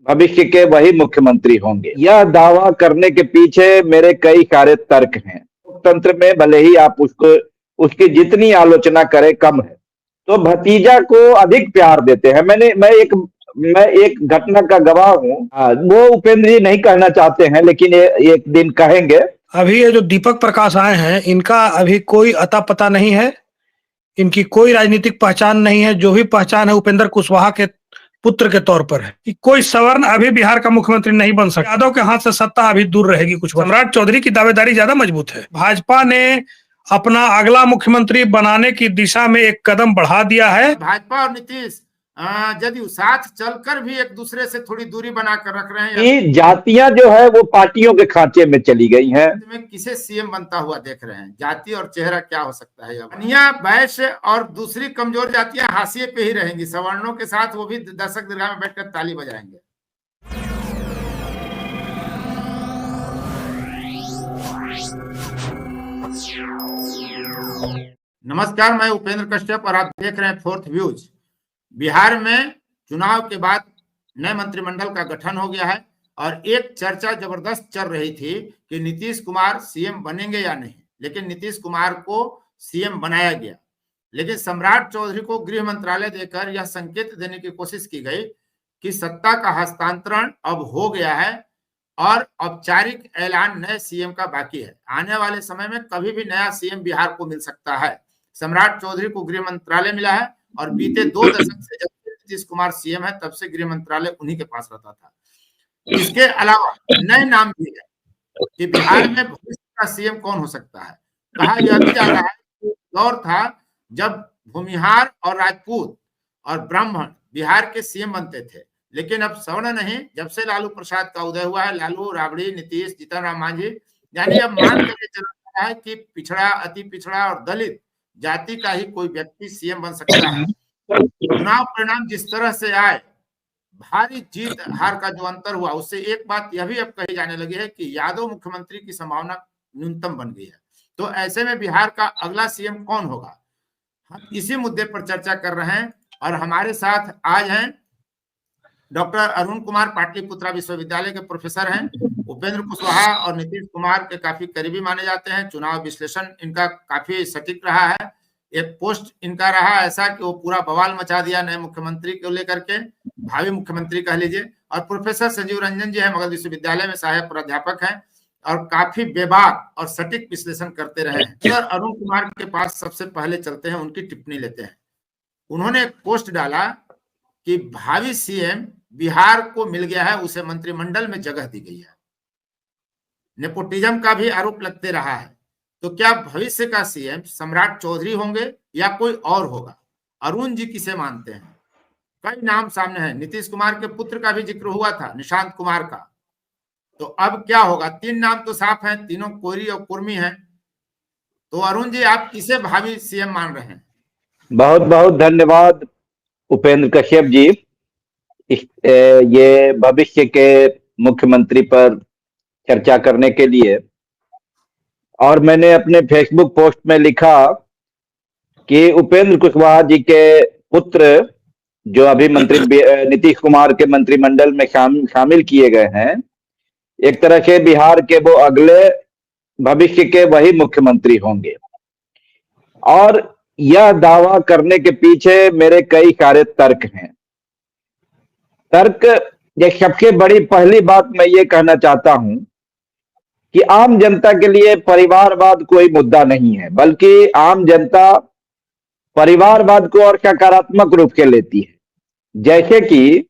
भविष्य के वही मुख्यमंत्री होंगे। यह दावा करने के पीछे मेरे कई सारे तर्क हैं। लोकतंत्र में भले ही आप उसकी जितनी आलोचना करें कम है। तो भतीजा को अधिक प्यार देते हैं। मैं एक घटना का गवाह हूँ। वो उपेंद्र जी नहीं कहना चाहते हैं, लेकिन एक दिन कहेंगे। अभी ये जो दीपक प्रकाश आए हैं, इनका अभी कोई अता पता नहीं है, इनकी कोई राजनीतिक पहचान नहीं है। जो भी पहचान है उपेंद्र कुशवाहा के पुत्र के तौर पर है कि कोई सवर्ण अभी बिहार का मुख्यमंत्री नहीं बन सकता। यादव के हाथ से सत्ता अभी दूर रहेगी। कुछ सम्राट चौधरी की दावेदारी ज्यादा मजबूत है। भाजपा ने अपना अगला मुख्यमंत्री बनाने की दिशा में एक कदम बढ़ा दिया है। भाजपा और नीतीश जदयू साथ चलकर भी एक दूसरे से थोड़ी दूरी बनाकर रख रहे हैं। कि जातियां जो है वो पार्टियों के खांचे में चली गई हैं। में किसे सीएम बनता हुआ देख रहे हैं? जाति और चेहरा क्या हो सकता है? कन्या, वैश्य और दूसरी कमजोर जातियां हाशिए पे ही रहेंगी। सवर्णों के साथ वो भी दर्शक दीर्घा में बैठकर ताली बजाएंगे। नमस्कार, मैं उपेंद्र कश्यप और आप देख रहे हैं फोर्थ व्यूज। बिहार में चुनाव के बाद नए मंत्रिमंडल का गठन हो गया है और एक चर्चा जबरदस्त चल रही थी कि नीतीश कुमार सीएम बनेंगे या नहीं, लेकिन नीतीश कुमार को सीएम बनाया गया। लेकिन सम्राट चौधरी को गृह मंत्रालय देकर यह संकेत देने की कोशिश की गई कि सत्ता का हस्तांतरण अब हो गया है और औपचारिक ऐलान नए सीएम का बाकी है। आने वाले समय में कभी भी नया सीएम बिहार को मिल सकता है। सम्राट चौधरी को गृह मंत्रालय मिला है और बीते 2 दशक से जब नीतीश कुमार सीएम है तब से गृह मंत्रालय उन्हीं के पास रहता था। इसके अलावा नए नाम भी है कि बिहार में भविष्य का सीएम कौन हो सकता है। कहा यह भी जा रहा है कि दौर था जब भूमिहार और राजपूत और ब्राह्मण बिहार के सीएम बनते थे, लेकिन अब सवर्ण नहीं। जब से लालू प्रसाद का उदय हुआ है, लालू, राबड़ी, नीतीश, जीतन राम मांझी, यानी अब मान करके चला रहा है कि पिछड़ा, अति पिछड़ा और दलित जाति का ही कोई व्यक्ति सीएम बन सकता है। चुनाव परिणाम जिस तरह से आए, भारी जीत हार का जो अंतर हुआ, उससे एक बात यह भी अब कही जाने लगी है कि यादव मुख्यमंत्री की संभावना न्यूनतम बन गई है। तो ऐसे में बिहार का अगला सीएम कौन होगा, हम इसी मुद्दे पर चर्चा कर रहे हैं। और हमारे साथ आज हैं डॉक्टर अरुण कुमार, पाटलिपुत्रा विश्वविद्यालय के प्रोफेसर हैं। उपेंद्र कुशवाहा और नीतीश कुमार के काफी करीबी माने जाते हैं। चुनाव विश्लेषण इनका काफी सटीक रहा है। एक पोस्ट इनका रहा ऐसा कि वो पूरा बवाल मचा दिया नए मुख्यमंत्री को लेकर के, भावी मुख्यमंत्री कह लीजिए। और प्रोफेसर संजीव रंजन जी है, मगध विश्वविद्यालय में सहायक प्राध्यापक हैं और काफी बेबाक और सटीक विश्लेषण करते रहे हैं। सर, अरुण कुमार के पास सबसे पहले चलते हैं, उनकी टिप्पणी लेते हैं। उन्होंने एक पोस्ट डाला कि भावी सीएम बिहार को मिल गया है, उसे मंत्रिमंडल में जगह दी गई है। नेपोटिज्म का भी आरोप लगते रहा है। तो क्या भविष्य का सीएम सम्राट चौधरी होंगे या कोई और होगा? अरुण जी किसे मानते हैं? कई नाम सामने हैं। नीतीश कुमार के पुत्र का भी जिक्र हुआ था, निशांत कुमार का। तो अब क्या होगा? 3 नाम तो साफ हैं, तीनों कोरी और कुर्मी हैं। तो अरुण जी, आप किसे भावी सीएम मान रहे हैं? बहुत बहुत धन्यवाद उपेंद्र कश्यप जी, ये भविष्य के मुख्यमंत्री पर चर्चा करने के लिए। और मैंने अपने फेसबुक पोस्ट में लिखा कि उपेंद्र कुशवाहा जी के पुत्र जो अभी नीतीश कुमार के मंत्रिमंडल में शामिल किए गए हैं, एक तरह से बिहार के वो अगले भविष्य के वही मुख्यमंत्री होंगे। और यह दावा करने के पीछे मेरे कई सारे तर्क हैं। एक सबसे बड़ी पहली बात मैं ये कहना चाहता हूं कि आम जनता के लिए परिवारवाद कोई मुद्दा नहीं है, बल्कि आम जनता परिवारवाद को और सकारात्मक रूप से लेती है। जैसे कि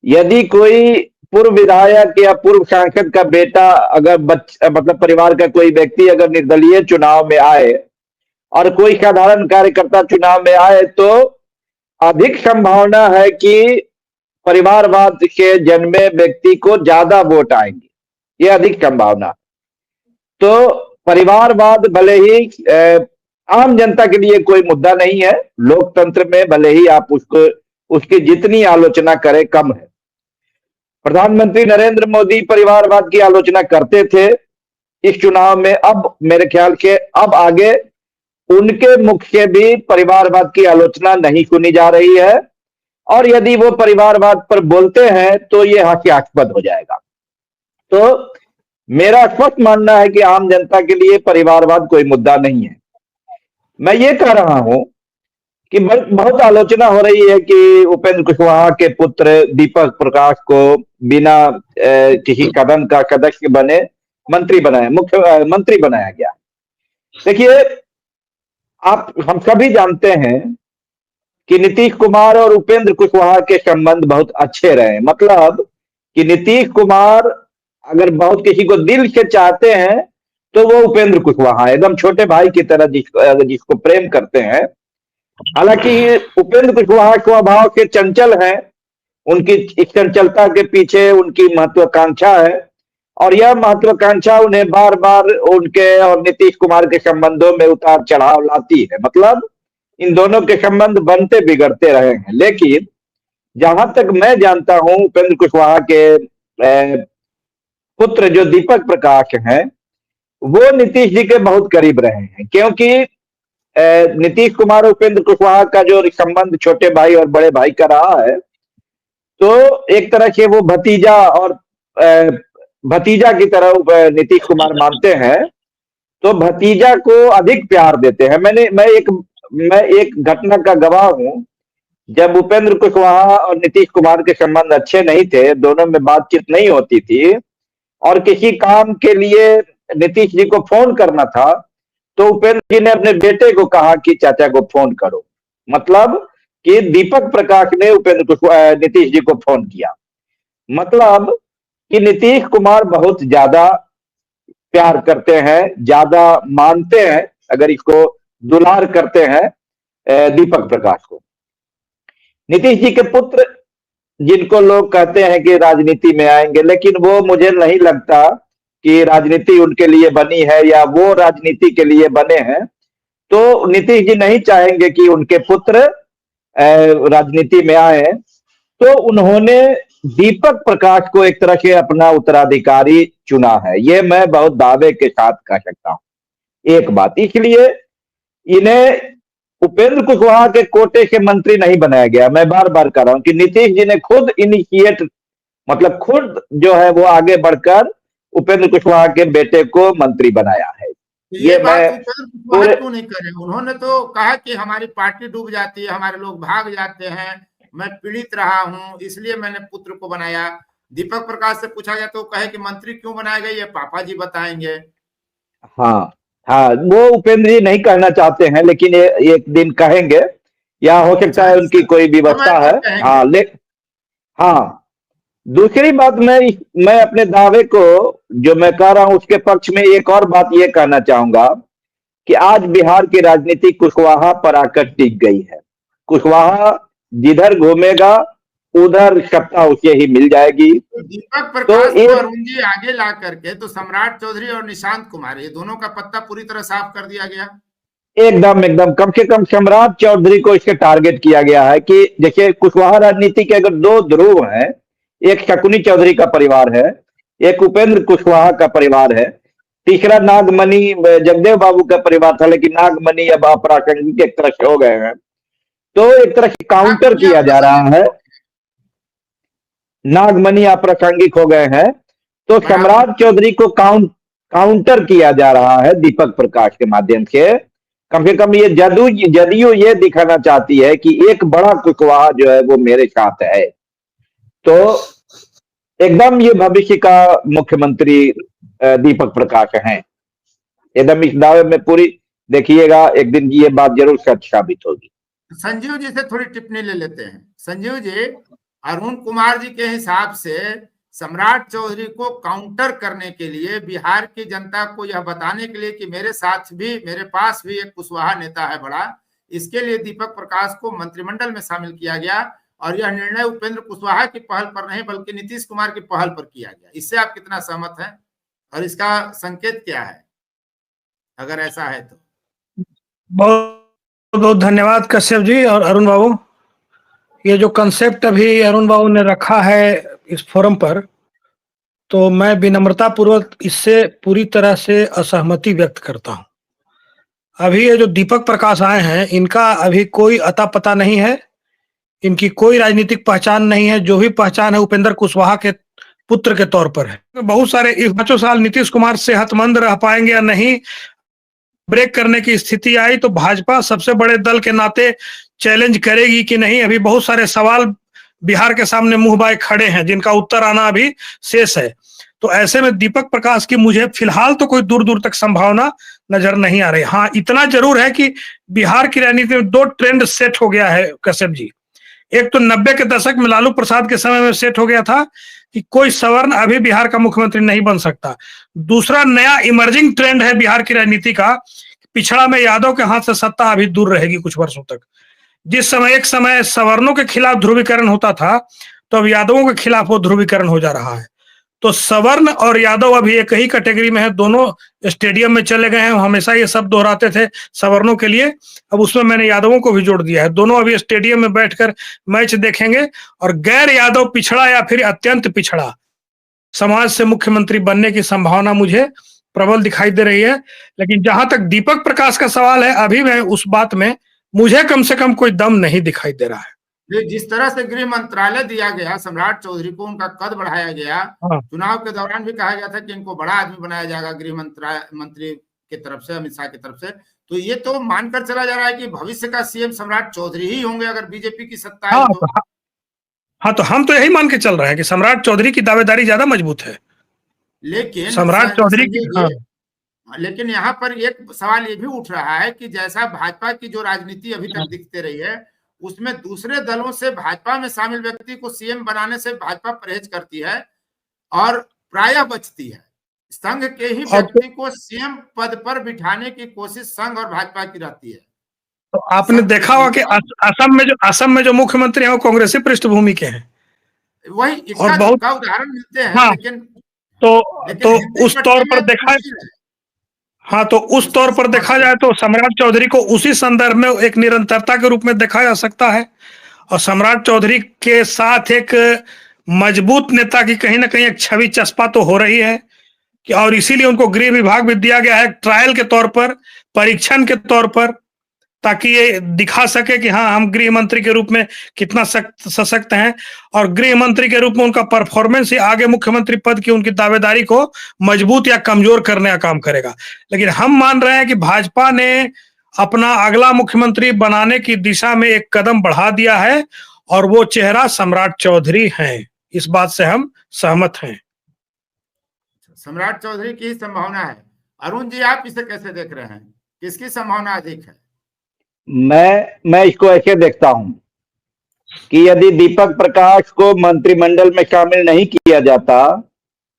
यदि कोई पूर्व विधायक या पूर्व सांसद का बेटा अगर मतलब परिवार का कोई व्यक्ति अगर निर्दलीय चुनाव में आए और कोई साधारण कार्यकर्ता चुनाव में आए, तो अधिक संभावना है कि परिवारवाद के जन्मे व्यक्ति को ज्यादा वोट आएंगे, ये अधिक संभावना। तो परिवारवाद भले ही आम जनता के लिए कोई मुद्दा नहीं है। लोकतंत्र में भले ही आप उसकी जितनी आलोचना करें कम है। प्रधानमंत्री नरेंद्र मोदी परिवारवाद की आलोचना करते थे इस चुनाव में। अब मेरे ख्याल से अब आगे उनके मुख से भी परिवारवाद की आलोचना नहीं सुनी जा रही है। और यदि वो परिवारवाद पर बोलते हैं तो ये हास्यास्पद हो जाएगा। तो मेरा स्पष्ट मानना है कि आम जनता के लिए परिवारवाद कोई मुद्दा नहीं है। मैं ये कह रहा हूं कि बहुत आलोचना हो रही है कि उपेंद्र कुशवाहा के पुत्र दीपक प्रकाश को बिना किसी सदन का सदस्य बने मंत्री बनाया गया। देखिए, हम सभी जानते हैं कि नीतीश कुमार और उपेंद्र कुशवाहा के संबंध बहुत अच्छे रहे। मतलब कि नीतीश कुमार अगर बहुत किसी को दिल से चाहते हैं तो वो उपेंद्र कुशवाहा एकदम छोटे भाई की तरह जिसको प्रेम करते हैं। हालांकि उपेंद्र कुशवाहा स्वभाव के चंचल हैं, उनकी इस चंचलता के पीछे उनकी महत्वाकांक्षा है और यह महत्वाकांक्षा उन्हें बार बार उनके और नीतीश कुमार के संबंधों में उतार चढ़ाव लाती है। मतलब इन दोनों के संबंध बनते बिगड़ते रहे हैं। लेकिन जहां तक मैं जानता हूं, उपेंद्र कुशवाहा के पुत्र जो दीपक प्रकाश हैं वो नीतीश जी के बहुत करीब रहे हैं, क्योंकि नीतीश कुमार और उपेंद्र कुशवाहा का जो संबंध छोटे भाई और बड़े भाई का रहा है, तो एक तरह से वो भतीजा की तरह नीतीश कुमार मानते हैं, तो भतीजा को अधिक प्यार देते हैं। मैं एक घटना का गवाह हूं। जब उपेंद्र कुशवाहा और नीतीश कुमार के संबंध अच्छे नहीं थे, दोनों में बातचीत नहीं होती थी और किसी काम के लिए नीतीश जी को फोन करना था, तो उपेंद्र जी ने अपने बेटे को कहा कि चाचा को फोन करो। मतलब कि दीपक प्रकाश ने नीतीश जी को फोन किया। मतलब कि नीतीश कुमार बहुत ज्यादा प्यार करते हैं, ज्यादा मानते हैं, अगर इसको दुलार करते हैं दीपक प्रकाश को। नीतीश जी के पुत्र जिनको लोग कहते हैं कि राजनीति में आएंगे, लेकिन वो मुझे नहीं लगता कि राजनीति उनके लिए बनी है या वो राजनीति के लिए बने हैं। तो नीतीश जी नहीं चाहेंगे कि उनके पुत्र राजनीति में आए, तो उन्होंने दीपक प्रकाश को एक तरह से अपना उत्तराधिकारी चुना है। ये मैं बहुत दावे के साथ कह सकता हूं। एक बात, इसलिए इन्हें उपेंद्र कुशवाहा के कोटे से मंत्री नहीं बनाया गया। मैं बार बार कह रहा हूं कि नीतीश जी ने खुद इनिशिएट, मतलब खुद जो है वो आगे बढ़कर उपेंद्र कुशवाहा के बेटे को मंत्री बनाया है। ये बात उपेंद्र कुशवाहा क्यों नहीं करे? उन्होंने तो कहा कि हमारी पार्टी डूब जाती है, हमारे लोग भाग जाते हैं, मैं पीड़ित रहा हूं, इसलिए मैंने पुत्र को बनाया। दीपक प्रकाश से पूछा गया तो कहे कि मंत्री क्यों बनाया गया ये पापा जी बताएंगे। हाँ, वो उपेंद्र जी नहीं कहना चाहते हैं, लेकिन एक दिन कहेंगे, या हो सकता है उनकी कोई व्यवस्था है। हाँ, दूसरी बात, मैं अपने दावे को जो मैं कह रहा हूं उसके पक्ष में एक और बात ये कहना चाहूंगा कि आज बिहार की राजनीति कुशवाहा पर आकर टिक गई है। कुशवाहा जिधर घूमेगा उधर सत्ता उसे ही मिल जाएगी। तो दीपक प्रकाश को अरुण जी आगे ला करके तो सम्राट चौधरी और निशांत कुमार, ये दोनों का पत्ता पूरी तरह साफ कर दिया गया। एकदम कम से कम सम्राट चौधरी को इसके टारगेट किया गया है कि देखिए, कुशवाहा राजनीति के अगर दो ध्रुव हैं, एक शकुनी चौधरी का परिवार है, एक उपेंद्र कुशवाहा का परिवार है, तीसरा नागमणि जगदेव बाबू का परिवार था, लेकिन नागमणि अब अप्रासंगिक एक तरह से हो गए हैं। तो एक तरह से काउंटर किया जा रहा है, नागमणि अप्रासंगिक हो गए हैं, तो सम्राट चौधरी को काउंटर किया जा रहा है दीपक प्रकाश के माध्यम से। कम से कम ये जदयू ये दिखाना चाहती है कि एक बड़ा कुशवाहा जो है वो मेरे साथ है। तो एकदम ये भविष्य का मुख्यमंत्री दीपक प्रकाश हैं। एकदम इस दावे में पूरी, देखिएगा एक दिन ये बात जरूर सच साबित होगी। संजीव जी से थोड़ी टिप्पणी ले लेते हैं। संजीव जी, अरुण कुमार जी के हिसाब से सम्राट चौधरी को काउंटर करने के लिए, बिहार की जनता को यह बताने के लिए कि मेरे साथ भी, मेरे पास भी एक कुशवाहा नेता है बड़ा, इसके लिए दीपक प्रकाश को मंत्रिमंडल में शामिल किया गया और यह निर्णय उपेंद्र कुशवाहा की पहल पर नहीं बल्कि नीतीश कुमार की पहल पर किया गया। इससे आप कितना सहमत हैं और इसका संकेत क्या है अगर ऐसा है तो? बहुत बहुत धन्यवाद कश्यप जी और अरुण बाबू। ये जो कंसेप्ट अभी अरुण बाबू ने रखा है इस फोरम पर, तो मैं विनम्रता पूर्वक इससे पूरी तरह से असहमति व्यक्त करता हूं। अभी ये जो दीपक प्रकाश आए हैं, इनका अभी कोई अता पता नहीं है, इनकी कोई राजनीतिक पहचान नहीं है। जो भी पहचान है उपेंद्र कुशवाहा के पुत्र के तौर पर है। बहुत सारे इस 5 साल नीतीश कुमार सेहतमंद रह पाएंगे या नहीं, ब्रेक करने की स्थिति आई तो भाजपा सबसे बड़े दल के नाते चैलेंज करेगी कि नहीं। अभी बहुत सारे सवाल बिहार के सामने मुंह बाए खड़े हैं जिनका उत्तर आना अभी शेष है। तो ऐसे में दीपक प्रकाश की मुझे फिलहाल तो कोई दूर दूर तक संभावना नजर नहीं आ रही। हाँ, इतना जरूर है कि बिहार की राजनीति में 2 ट्रेंड सेट हो गया है कश्यप जी। एक तो 90 के दशक में लालू प्रसाद के समय में सेट हो गया था कि कोई सवर्ण अभी बिहार का मुख्यमंत्री नहीं बन सकता। दूसरा नया इमर्जिंग ट्रेंड है बिहार की राजनीति का, पिछड़ा में यादव के हाथ से सत्ता अभी दूर रहेगी कुछ वर्षों तक। जिस समय एक समय सवर्णों के खिलाफ ध्रुवीकरण होता था, तो अब यादवों के खिलाफ वो ध्रुवीकरण हो जा रहा है। तो सवर्ण और यादव अभी एक ही कैटेगरी में है, दोनों स्टेडियम में चले गए हैं। हमेशा ये सब दोहराते थे सवर्णों के लिए, अब उसमें मैंने यादवों को भी जोड़ दिया है। दोनों अभी स्टेडियम में बैठकर मैच देखेंगे और गैर यादव पिछड़ा या फिर अत्यंत पिछड़ा समाज से मुख्यमंत्री बनने की संभावना मुझे प्रबल दिखाई दे रही है। लेकिन जहां तक दीपक प्रकाश का सवाल है, अभी मैं उस बात में मुझे कम से कम कोई दम नहीं दिखाई दे रहा है। जिस तरह से गृह मंत्रालय दिया गया सम्राट चौधरी को, उनका कद बढ़ाया गया। हाँ। चुनाव के दौरान भी कहा गया था कि इनको बड़ा आदमी बनाया जाएगा गृह मंत्री की तरफ से, अमित शाह की तरफ से। तो ये तो मानकर चला जा रहा है कि भविष्य का सीएम सम्राट चौधरी ही होंगे अगर बीजेपी की सत्ता है तो। हाँ, तो हम तो यही मान के चल रहे हैं कि सम्राट चौधरी की दावेदारी ज्यादा मजबूत है। लेकिन सम्राट चौधरी की लेकिन यहाँ पर एक सवाल ये भी उठ रहा है कि जैसा भाजपा की जो राजनीति अभी तक दिखते रही है, उसमें दूसरे दलों से भाजपा में शामिल व्यक्ति को सीएम बनाने से भाजपा परहेज करती है और प्रायः बचती है। संघ के ही व्यक्ति को सीएम पद पर बिठाने की कोशिश संघ और भाजपा की रहती है। तो आपने देखा होगा कि असम में जो मुख्यमंत्री हैं वो कांग्रेसी पृष्ठभूमि के हैं। वही इक्का दुक्का उदाहरण मिलते हैं। हाँ, लेकिन उस तौर पर देखा, हाँ, तो उस तौर पर देखा जाए तो सम्राट चौधरी को उसी संदर्भ में एक निरंतरता के रूप में देखा जा सकता है। और सम्राट चौधरी के साथ एक मजबूत नेता की कहीं ना कहीं एक छवि चस्पा तो हो रही है कि, और इसीलिए उनको गृह विभाग भी दिया गया है ट्रायल के तौर पर, परीक्षण के तौर पर, ताकि ये दिखा सके कि हाँ, हम गृह मंत्री के रूप में कितना सशक्त हैं। और गृह मंत्री के रूप में उनका परफॉर्मेंस ही आगे मुख्यमंत्री पद की उनकी दावेदारी को मजबूत या कमजोर करने का काम करेगा। लेकिन हम मान रहे हैं कि भाजपा ने अपना अगला मुख्यमंत्री बनाने की दिशा में एक कदम बढ़ा दिया है और वो चेहरा सम्राट चौधरी हैं। इस बात से हम सहमत हैं। सम्राट चौधरी की संभावना है। अरुण जी, आप इसे कैसे देख रहे हैं? किसकी संभावना अधिक है? मैं इसको ऐसे देखता हूं कि यदि दीपक प्रकाश को मंत्रिमंडल में शामिल नहीं किया जाता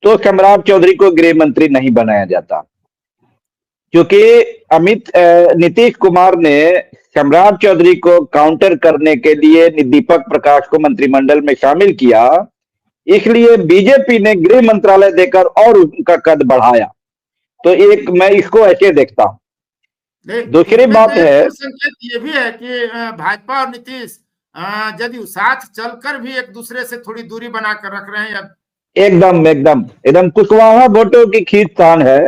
तो सम्राट चौधरी को गृह मंत्री नहीं बनाया जाता, क्योंकि नीतीश कुमार ने सम्राट चौधरी को काउंटर करने के लिए दीपक प्रकाश को मंत्रिमंडल में शामिल किया, इसलिए बीजेपी ने गृह मंत्रालय देकर और उनका कद बढ़ाया। तो मैं इसको ऐसे देखता हूं। दूसरी बात है, संकेत ये भी है कि भाजपा और नीतीश जदयू साथ चलकर भी एक दूसरे से थोड़ी दूरी बनाकर रख रहे हैं। एकदम कुशवाहा वोटों की खींचतान है।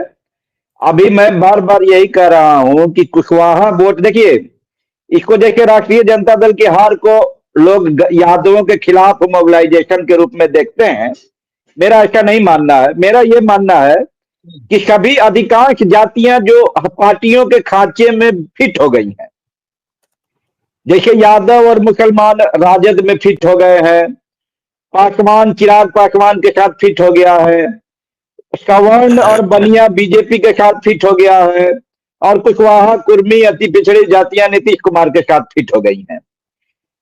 अभी मैं बार बार यही कह रहा हूं कि कुशवाहा वोट, देखिए इसको देखिए, राष्ट्रीय जनता दल की हार को लोग यादवों के खिलाफ मोबिलाइजेशन के रूप में देखते हैं। मेरा ऐसा नहीं मानना है। मेरा ये मानना है कि सभी अधिकांश जातियां जो पार्टियों के खांचे में फिट हो गई हैं, जैसे यादव और मुसलमान राजद में फिट हो गए हैं, पासवान चिराग पासवान के साथ फिट हो गया है, सवर्ण और बनिया बीजेपी के साथ फिट हो गया है, और कुशवाहा कुर्मी अति पिछड़ी जातियां नीतीश कुमार के साथ फिट हो गई हैं।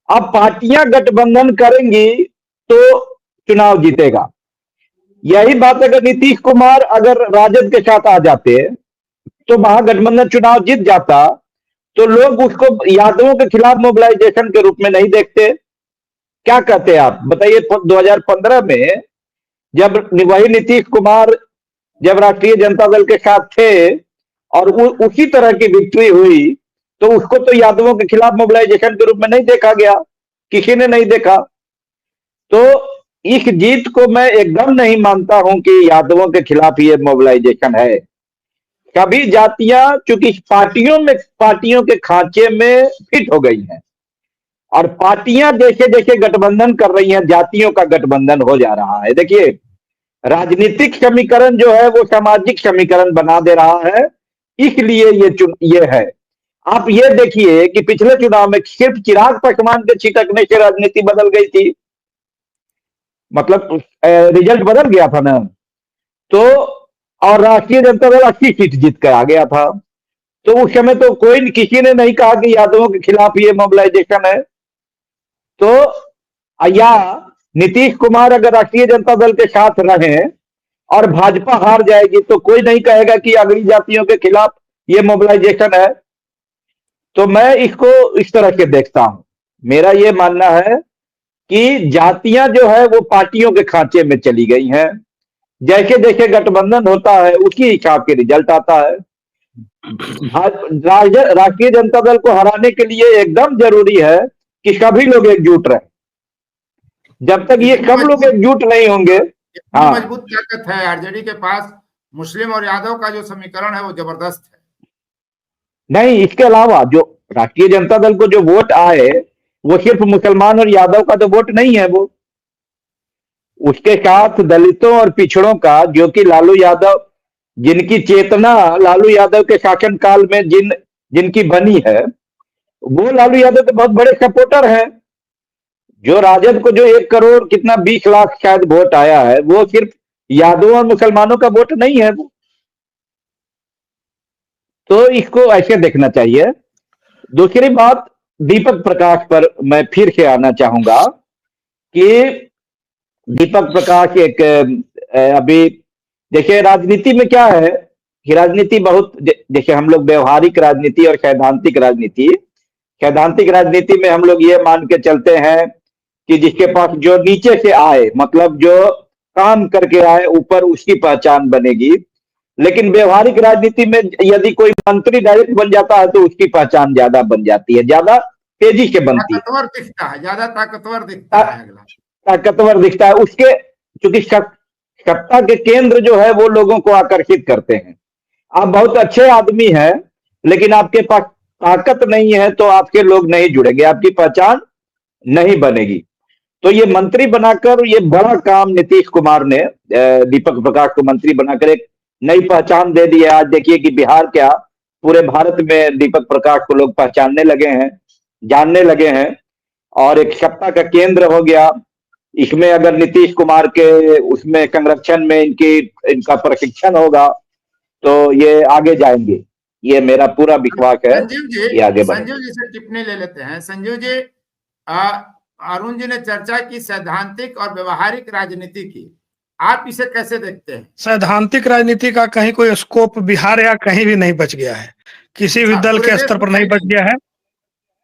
अब पार्टियां गठबंधन करेंगी तो चुनाव जीतेगा। यही बात अगर नीतीश कुमार अगर राजद के साथ आ जाते तो महागठबंधन चुनाव जीत जाता, तो लोग उसको यादवों के खिलाफ मोबिलाइजेशन के रूप में नहीं देखते। क्या कहते हैं आप बताइए? 2015 में जब वही नीतीश कुमार जब राष्ट्रीय जनता दल के साथ थे और उसी तरह की विक्ट्री हुई, तो उसको तो यादवों के खिलाफ मोबिलाइजेशन के रूप में नहीं देखा गया, किसी ने नहीं देखा। तो इस जीत को मैं एकदम नहीं मानता हूं कि यादवों के खिलाफ ये मोबिलाइजेशन है। सभी जातियां चूंकि पार्टियों के खांचे में फिट हो गई हैं, और पार्टियां जैसे जैसे गठबंधन कर रही हैं, जातियों का गठबंधन हो जा रहा है। देखिए, राजनीतिक समीकरण जो है वो सामाजिक समीकरण बना दे रहा है, इसलिए ये है। आप ये देखिए कि पिछले चुनाव में सिर्फ चिराग पासवान के छिटकने से राजनीति बदल गई थी, मतलब रिजल्ट बदल गया था ना। तो और राष्ट्रीय जनता दल 80 सीट जीत कर आ गया था। तो उस समय तो कोई किसी ने नहीं कहा कि यादवों के खिलाफ ये मोबिलाइजेशन है। तो या नीतीश कुमार अगर राष्ट्रीय जनता दल के साथ रहे और भाजपा हार जाएगी तो कोई नहीं कहेगा कि अगली जातियों के खिलाफ ये मोबिलाइजेशन है। तो मैं इसको इस तरह से देखता हूं। मेरा ये मानना है कि जातियां जो है वो पार्टियों के खांचे में चली गई हैं। जैसे जैसे गठबंधन होता है उसी हिसाब के रिजल्ट आता है। राष्ट्रीय जनता दल को हराने के लिए एकदम जरूरी है कि सभी लोग एकजुट रहे। जब तक ये सब लोग एकजुट नहीं होंगे, इतनी मजबूत ताकत है आरजेडी के पास, मुस्लिम और यादव का जो समीकरण है वो जबरदस्त है। नहीं, इसके अलावा जो राष्ट्रीय जनता दल को जो वोट आए वो सिर्फ मुसलमान और यादव का तो वोट नहीं है, वो उसके साथ दलितों और पिछड़ों का, जो कि लालू यादव, जिनकी चेतना लालू यादव के शासनकाल में जिनकी बनी है, वो लालू यादव के बहुत बड़े सपोर्टर हैं। जो राजद को जो 1 करोड़ कितना 20 लाख शायद वोट आया है, वो सिर्फ यादवों और मुसलमानों का वोट नहीं है वो। तो इसको ऐसे देखना चाहिए। दूसरी बात, दीपक प्रकाश पर मैं फिर से आना चाहूंगा कि दीपक प्रकाश एक अभी देखिए राजनीति में क्या है कि राजनीति बहुत, जैसे हम लोग व्यवहारिक राजनीति और सैद्धांतिक राजनीति में हम लोग ये मान के चलते हैं कि जिसके पास जो नीचे से आए, मतलब जो काम करके आए ऊपर, उसकी पहचान बनेगी। लेकिन व्यवहारिक राजनीति में यदि कोई मंत्री डायरेक्ट बन जाता है तो उसकी पहचान ज्यादा बन जाती है, ज्यादा तेजी से बनती है, ताकतवर दिखता है, ज्यादा ताकतवर दिखता है, ताकतवर दिखता है उसके, क्योंकि सत्ता के केंद्र जो है वो लोगों को आकर्षित करते हैं। आप बहुत अच्छे आदमी हैं लेकिन आपके पास ताकत नहीं है तो आपके लोग नहीं जुड़ेंगे, आपकी पहचान नहीं बनेगी। तो ये मंत्री बनाकर ये बड़ा काम नीतीश कुमार ने दीपक प्रकाश को मंत्री बनाकर एक नई पहचान दे दी है। आज देखिए कि बिहार क्या, पूरे भारत में दीपक प्रकाश को लोग पहचानने लगे हैं, जानने लगे हैं, और एक सत्ता का केंद्र हो गया। इसमें अगर नीतीश कुमार के उसमें संरक्षण में इनका प्रशिक्षण होगा तो ये आगे जाएंगे, ये मेरा पूरा विश्वास है। संजीव जी, ये आगे संजीव जी से टिप्पणी ले लेते हैं। संजीव जी, अरुण जी ने चर्चा की सैद्धांतिक और व्यवहारिक राजनीति की, आप इसे कैसे देखते हैं? सैद्धांतिक राजनीति का कहीं कोई स्कोप बिहार या कहीं भी नहीं बच गया है, किसी भी दल के स्तर पर नहीं बच गया है,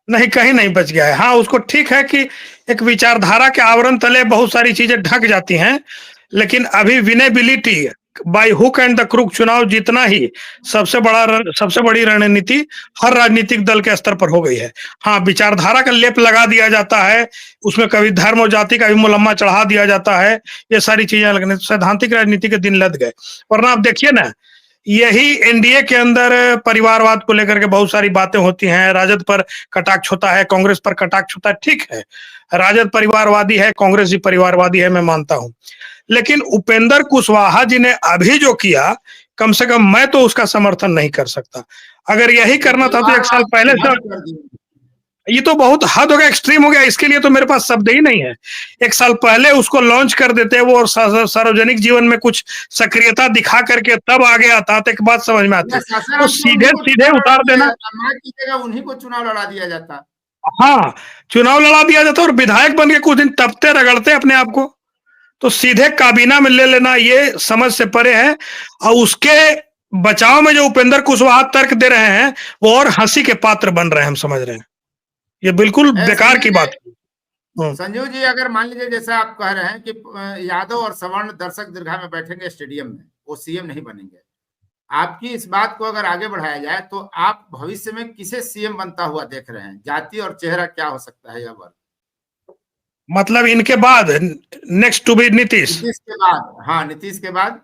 नहीं कहीं नहीं बच गया है। हाँ, उसको ठीक है कि एक विचारधारा के आवरण तले बहुत सारी चीजें ढक जाती हैं, लेकिन अभी winnability by hook and the crook चुनाव जीतना ही सबसे बड़ी रणनीति हर राजनीतिक दल के स्तर पर हो गई है। हाँ, विचारधारा का लेप लगा दिया जाता है, उसमें कभी धर्म और जाति का भी मुलम्मा चढ़ा दिया जाता है, ये सारी चीजें लगने सैद्धांतिक राजनीति के दिन लद गए। वरना आप देखिए ना, यही एनडीए के अंदर परिवारवाद को लेकर के बहुत सारी बातें होती हैं, राजद पर कटाक्ष होता है, कांग्रेस पर कटाक्ष होता है। ठीक है, राजद परिवारवादी है, कांग्रेस भी परिवारवादी है, मैं मानता हूं, लेकिन उपेंद्र कुशवाहा जी ने अभी जो किया, कम से कम मैं तो उसका समर्थन नहीं कर सकता। अगर यही करना था तो 1 साल पहले से, ये तो बहुत हद हो गया, एक्सट्रीम हो गया, इसके लिए तो मेरे पास शब्द ही नहीं है। 1 साल पहले उसको लॉन्च कर देते वो और सार्वजनिक जीवन में कुछ सक्रियता दिखा करके तब आगे आता तो एक बात समझ में आती, तो सीधे सीधे उतार देना, उन्हीं को चुनाव लड़ा दिया जाता। हाँ, चुनाव लड़ा दिया जाता और विधायक बन के कुछ दिन तपते रगड़ते अपने आप को, तो सीधे काबीना में ले लेना ये समझ से परे है। और उसके बचाव में जो उपेंद्र कुशवाहा तर्क दे रहे हैं वो और हंसी के पात्र बन रहे हैं, हम समझ रहे हैं, ये बिल्कुल बेकार की बात है। संजीव जी, अगर मान लीजिए जैसा आप कह रहे हैं कि यादव और सवर्ण दर्शक दीर्घा में बैठेंगे स्टेडियम में, वो सीएम नहीं बनेंगे, आपकी इस बात को अगर आगे बढ़ाया जाए तो आप भविष्य में किसे सीएम बनता हुआ देख रहे हैं? जाति और चेहरा क्या हो सकता है यह वर्ग? मतलब इनके बाद नेक्स्ट टू बी नीतीश के बाद, हाँ, नीतीश के बाद,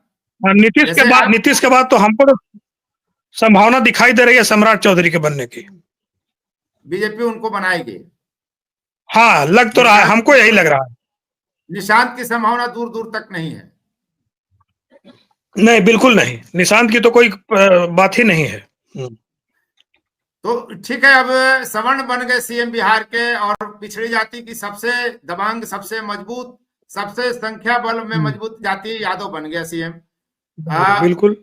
नीतीश के बाद तो हमको तो संभावना दिखाई दे रही है सम्राट चौधरी के बनने की। बीजेपी उनको बनाएगी। हाँ, लग तो रहा है, हमको यही लग रहा है। निशांत की संभावना दूर दूर तक नहीं है। नहीं, बिल्कुल नहीं, निशांत की तो कोई बात ही नहीं है। तो ठीक है, अब सवर्ण बन गए सीएम बिहार के, और पिछड़ी जाति की सबसे दबंग, सबसे मजबूत, सबसे संख्या बल में मजबूत जाति यादव बन गया सीएम। बिल्कुल।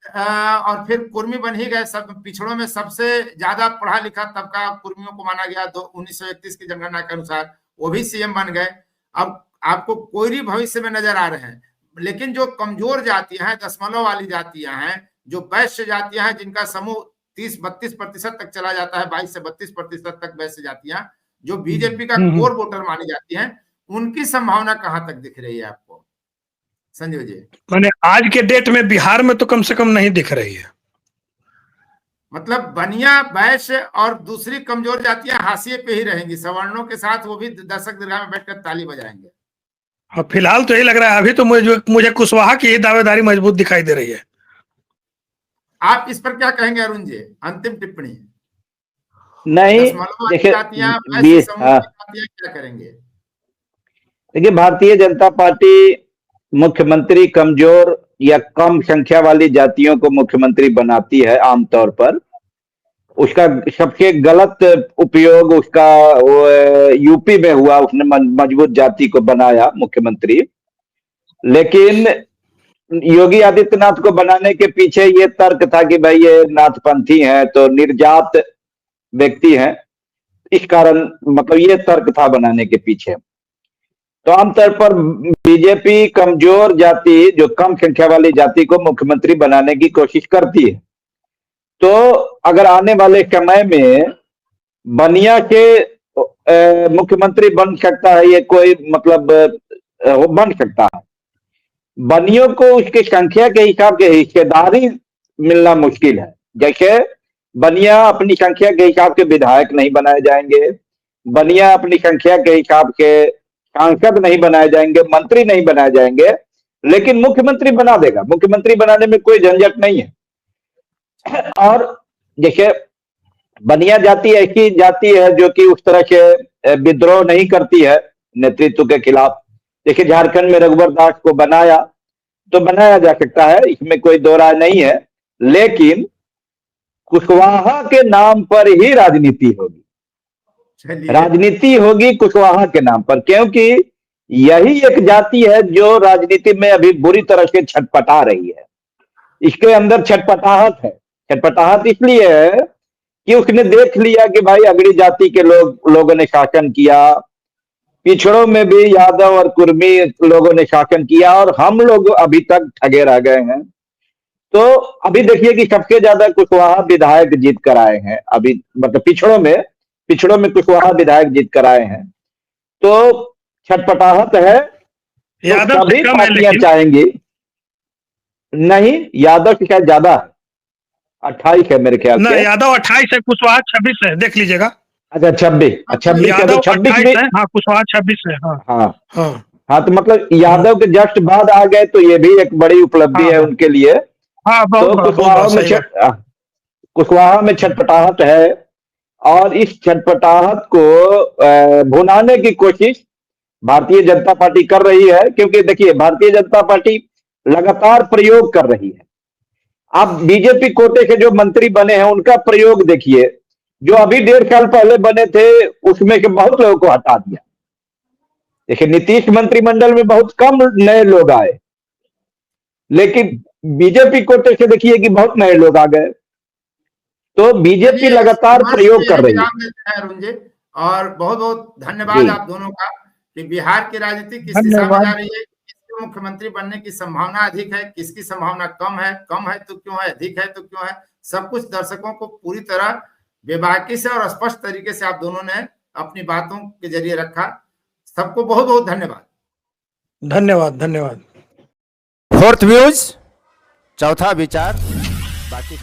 और फिर कुर्मी बन ही गए। सब पिछड़ों में सबसे ज्यादा पढ़ा लिखा तबका कुर्मियों को माना गया 1931 की जनगणना के अनुसार, वो भी सीएम बन गए। अब आपको कोयरी भविष्य में नजर आ रहे हैं, लेकिन जो कमजोर जातियां हैं, दशमलव वाली जातियां हैं, जो वैश्य जातियां हैं, जिनका समूह 30-32% तक चला जाता है, 22 से 32% तक वैश्य जातियां, जो बीजेपी का कोर वोटर मानी जाती हैं, उनकी संभावना कहां तक दिख रही है आपको संजय जी? मैंने आज के डेट में बिहार में तो कम से कम नहीं दिख रही है। मतलब बनिया, वैश्य और दूसरी कमजोर जातियां हाशिए पे ही रहेंगी, सवर्णों के साथ वो भी दर्शक दीर्घा में बैठकर ताली बजाएंगे। हाँ, फिलहाल तो यही लग रहा है। अभी तो मुझे कुशवाहा की दावेदारी मजबूत दिखाई दे रही है। आप इस पर क्या कहेंगे अरुण जी, अंतिम टिप्पणी? नहीं, देखिए जातियां, वैश्य समूह की जातियां क्या करेंगे? देखिए, भारतीय जनता पार्टी मुख्यमंत्री कमजोर या कम संख्या वाली जातियों को मुख्यमंत्री बनाती है आमतौर पर। उसका सबसे गलत उपयोग उसका यूपी में हुआ, उसने मजबूत जाति को बनाया मुख्यमंत्री। लेकिन योगी आदित्यनाथ को बनाने के पीछे ये तर्क था कि भाई ये नाथपंथी हैं, तो निर्जात व्यक्ति हैं, इस कारण मतलब ये तर्क था बनाने के पीछे। तो आमतौर पर बीजेपी कमजोर जाति, जो कम संख्या वाली जाति को मुख्यमंत्री बनाने की कोशिश करती है। तो अगर आने वाले समय में बनिया के मुख्यमंत्री बन सकता है, ये कोई मतलब वो बन सकता है। बनियों को उसकी संख्या के हिसाब से हिस्सेदारी मिलना मुश्किल है। जैसे बनिया अपनी संख्या के हिसाब से विधायक नहीं बनाए जाएंगे, बनिया अपनी संख्या के हिसाब से सांसद नहीं बनाए जाएंगे, मंत्री नहीं बनाए जाएंगे, लेकिन मुख्यमंत्री बना देगा। मुख्यमंत्री बनाने में कोई झंझट नहीं है। और जैसे बनिया जाति ऐसी जाति है जो कि उस तरह से विद्रोह नहीं करती है नेतृत्व के खिलाफ। देखिए, झारखंड में रघुवर दास को बनाया तो बनाया जा सकता है, इसमें कोई दो राय नहीं है, लेकिन कुशवाहा के नाम पर ही राजनीति होगी। राजनीति होगी कुशवाहा के नाम पर, क्योंकि यही एक जाति है जो राजनीति में अभी बुरी तरह से छटपटा रही है। इसके अंदर छटपटाहट है। छटपटाहट इसलिए है कि उसने देख लिया कि भाई अगड़ी जाति के लोगों ने शासन किया, पिछड़ों में भी यादव और कुर्मी लोगों ने शासन किया, और हम लोग अभी तक ठगे रह गए हैं। तो अभी देखिए कि सबसे ज्यादा कुशवाहा विधायक जीत कर आए हैं अभी, मतलब पिछड़ों में कुशवाहा विधायक जीत कर आए हैं। तो छटपटाहट है, तो सभी पार्टियां चाहेंगी। नहीं, यादव की शायद ज्यादा है, 28 है मेरे ख्याल से। यादव 28 है, कुशवाहा 26 है, देख लीजिएगा। अच्छा, 26 यादव 26 है, हाँ, कुशवाहा 26 है। हाँ, तो मतलब यादव के जस्ट बाद आ गए, तो ये भी एक बड़ी उपलब्धि है उनके लिए। तो कुशवाहा में छटपटाहट है, और इस छटपटाहट को भुनाने की कोशिश भारतीय जनता पार्टी कर रही है। क्योंकि देखिए, भारतीय जनता पार्टी लगातार प्रयोग कर रही है। आप बीजेपी कोटे के जो मंत्री बने हैं उनका प्रयोग देखिए, जो अभी 1.5 साल पहले बने थे उसमें से बहुत लोगों को हटा दिया। देखिए, नीतीश मंत्रिमंडल में बहुत कम नए लोग आए, लेकिन बीजेपी कोटे से देखिए कि बहुत नए लोग आ गए। तो बीजेपी लगातार प्रयोग कर रही है। अरुण जी, और बहुत बहुत धन्यवाद आप दोनों का कि बिहार की राजनीति किस दिशा में जा रही है, किसके मुख्यमंत्री बनने की संभावना अधिक है, किसकी संभावना कम है तो क्यों है, अधिक है तो क्यों है, सब कुछ दर्शकों को पूरी तरह बेबाकी से और स्पष्ट तरीके से आप दोनों ने अपनी बातों के जरिए रखा। सबको बहुत बहुत धन्यवाद। धन्यवाद। फोर्थ व्यूज, चौथा विचार, बाकी